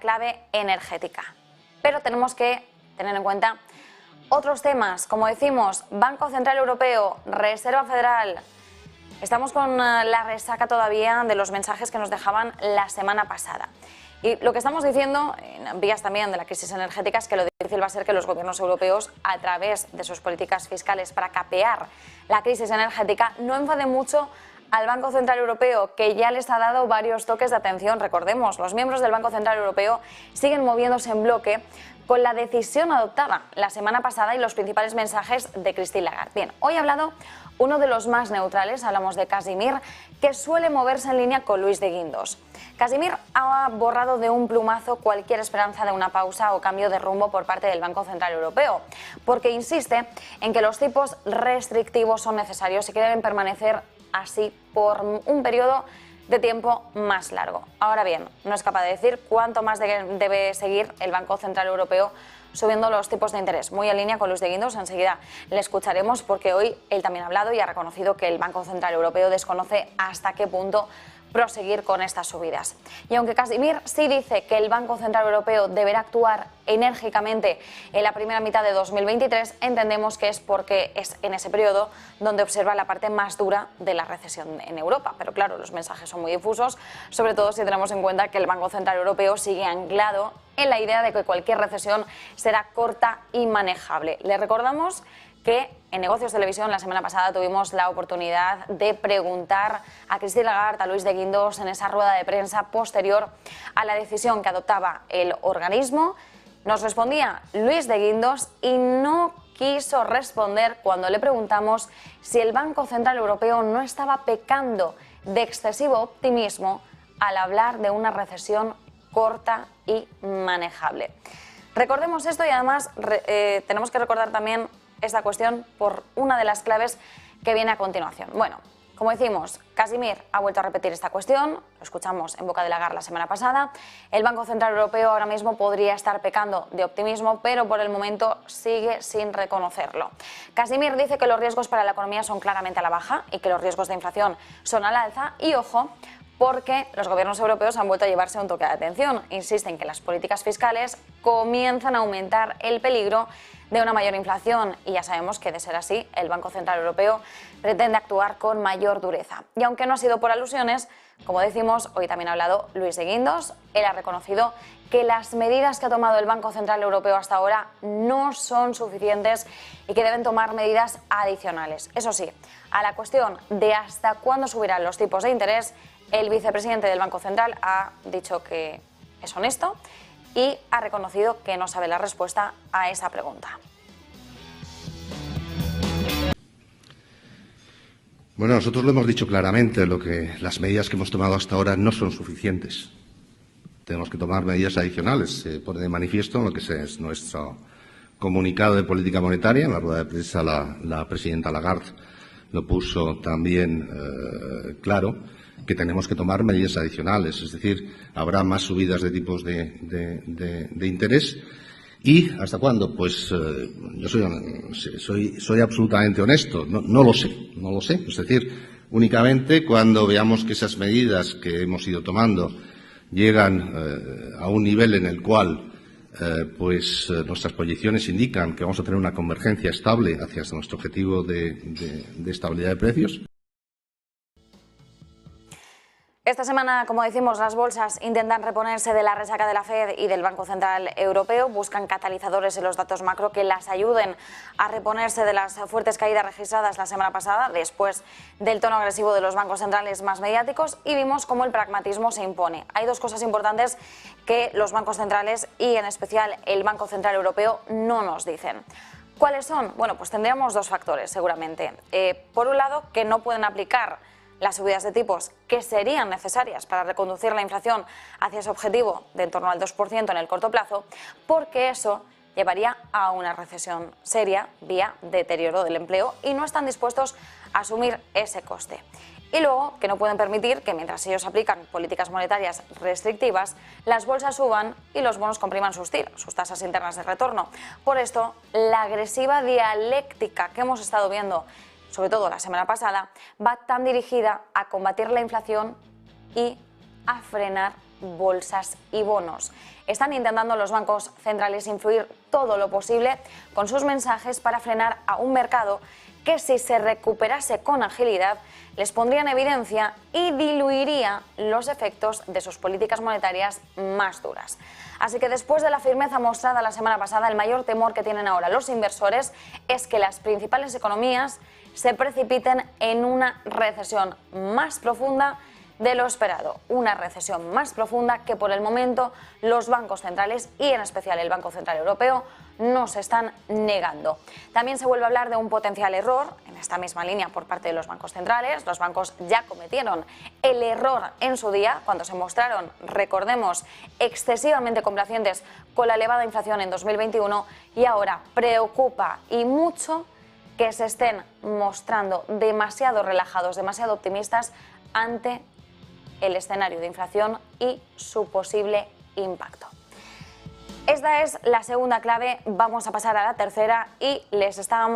clave energética. Pero tenemos que tener en cuenta otros temas, como decimos, Banco Central Europeo, Reserva Federal. Estamos con la resaca todavía de los mensajes que nos dejaban la semana pasada. Y lo que estamos diciendo, en vías también de la crisis energética, es que lo difícil va a ser que los gobiernos europeos, a través de sus políticas fiscales para capear la crisis energética, no enfaden mucho al Banco Central Europeo, que ya les ha dado varios toques de atención. Recordemos, los miembros del Banco Central Europeo siguen moviéndose en bloque con la decisión adoptada la semana pasada y los principales mensajes de Christine Lagarde. Bien, hoy ha hablado uno de los más neutrales, hablamos de Casimir, que suele moverse en línea con Luis de Guindos. Casimir ha borrado de un plumazo cualquier esperanza de una pausa o cambio de rumbo por parte del Banco Central Europeo, porque insiste en que los tipos restrictivos son necesarios y que deben permanecer así por un periodo de tiempo más largo. Ahora bien, no es capaz de decir cuánto más debe seguir el Banco Central Europeo subiendo los tipos de interés. Muy en línea con Luis de Guindos, enseguida le escucharemos porque hoy él también ha hablado y ha reconocido que el Banco Central Europeo desconoce hasta qué punto proseguir con estas subidas. Y aunque Casimir sí dice que el Banco Central Europeo deberá actuar enérgicamente en la primera mitad de 2023, entendemos que es porque es en ese periodo donde observa la parte más dura de la recesión en Europa. Pero claro, los mensajes son muy difusos, sobre todo si tenemos en cuenta que el Banco Central Europeo sigue anclado en la idea de que cualquier recesión será corta y manejable. Le recordamos que en Negocios Televisión la semana pasada tuvimos la oportunidad de preguntar a Christine Lagarde, a Luis de Guindos, en esa rueda de prensa posterior a la decisión que adoptaba el organismo. Nos respondía Luis de Guindos y no quiso responder cuando le preguntamos si el Banco Central Europeo no estaba pecando de excesivo optimismo al hablar de una recesión corta y manejable. Recordemos esto y además tenemos que recordar también esta cuestión por una de las claves que viene a continuación. Bueno, como decimos, Casimir ha vuelto a repetir esta cuestión, lo escuchamos en boca de Lagarde la semana pasada. El Banco Central Europeo ahora mismo podría estar pecando de optimismo, pero por el momento sigue sin reconocerlo. Casimir dice que los riesgos para la economía son claramente a la baja y que los riesgos de inflación son al alza y, ojo, porque los gobiernos europeos han vuelto a llevarse un toque de atención. Insisten que las políticas fiscales comienzan a aumentar el peligro de una mayor inflación y ya sabemos que, de ser así, el Banco Central Europeo pretende actuar con mayor dureza. Y aunque no ha sido por alusiones, como decimos, hoy también ha hablado Luis de Guindos. Él ha reconocido que las medidas que ha tomado el Banco Central Europeo hasta ahora no son suficientes y que deben tomar medidas adicionales. Eso sí, a la cuestión de hasta cuándo subirán los tipos de interés, el vicepresidente del Banco Central ha dicho que es honesto y ha reconocido que no sabe la respuesta a esa pregunta. Bueno, nosotros lo hemos dicho claramente, las medidas que hemos tomado hasta ahora no son suficientes. Tenemos que tomar medidas adicionales. Se pone de manifiesto en lo que es nuestro comunicado de política monetaria. En la rueda de prensa la presidenta Lagarde lo puso también claro, que tenemos que tomar medidas adicionales. Es decir, habrá más subidas de tipos de interés. ¿Y hasta cuándo? Pues yo soy absolutamente honesto. No lo sé. Es decir, únicamente cuando veamos que esas medidas que hemos ido tomando llegan a un nivel en el cual nuestras proyecciones indican que vamos a tener una convergencia estable hacia nuestro objetivo de estabilidad de precios. Esta semana, como decimos, las bolsas intentan reponerse de la resaca de la Fed y del Banco Central Europeo. Buscan catalizadores en los datos macro que las ayuden a reponerse de las fuertes caídas registradas la semana pasada, después del tono agresivo de los bancos centrales más mediáticos, y vimos cómo el pragmatismo se impone. Hay dos cosas importantes que los bancos centrales y en especial el Banco Central Europeo no nos dicen. ¿Cuáles son? Bueno, pues tendríamos dos factores seguramente. Por un lado, que no pueden aplicar las subidas de tipos que serían necesarias para reconducir la inflación hacia ese objetivo de en torno al 2% en el corto plazo, porque eso llevaría a una recesión seria vía deterioro del empleo y no están dispuestos a asumir ese coste. Y luego, que no pueden permitir que mientras ellos aplican políticas monetarias restrictivas, las bolsas suban y los bonos compriman sus tasas internas de retorno. Por esto, la agresiva dialéctica que hemos estado viendo, sobre todo la semana pasada, va tan dirigida a combatir la inflación y a frenar bolsas y bonos. Están intentando los bancos centrales influir todo lo posible con sus mensajes para frenar a un mercado que, si se recuperase con agilidad, les pondría en evidencia y diluiría los efectos de sus políticas monetarias más duras. Así que, después de la firmeza mostrada la semana pasada, el mayor temor que tienen ahora los inversores es que las principales economías se precipiten en una recesión más profunda de lo esperado, una recesión más profunda que por el momento los bancos centrales y en especial el Banco Central Europeo no se están negando. También se vuelve a hablar de un potencial error en esta misma línea por parte de los bancos centrales. Los bancos ya cometieron el error en su día cuando se mostraron, recordemos, excesivamente complacientes con la elevada inflación en 2021, y ahora preocupa y mucho que se estén mostrando demasiado relajados, demasiado optimistas ante el escenario de inflación y su posible impacto. Esta es la segunda clave, vamos a pasar a la tercera y les estábamos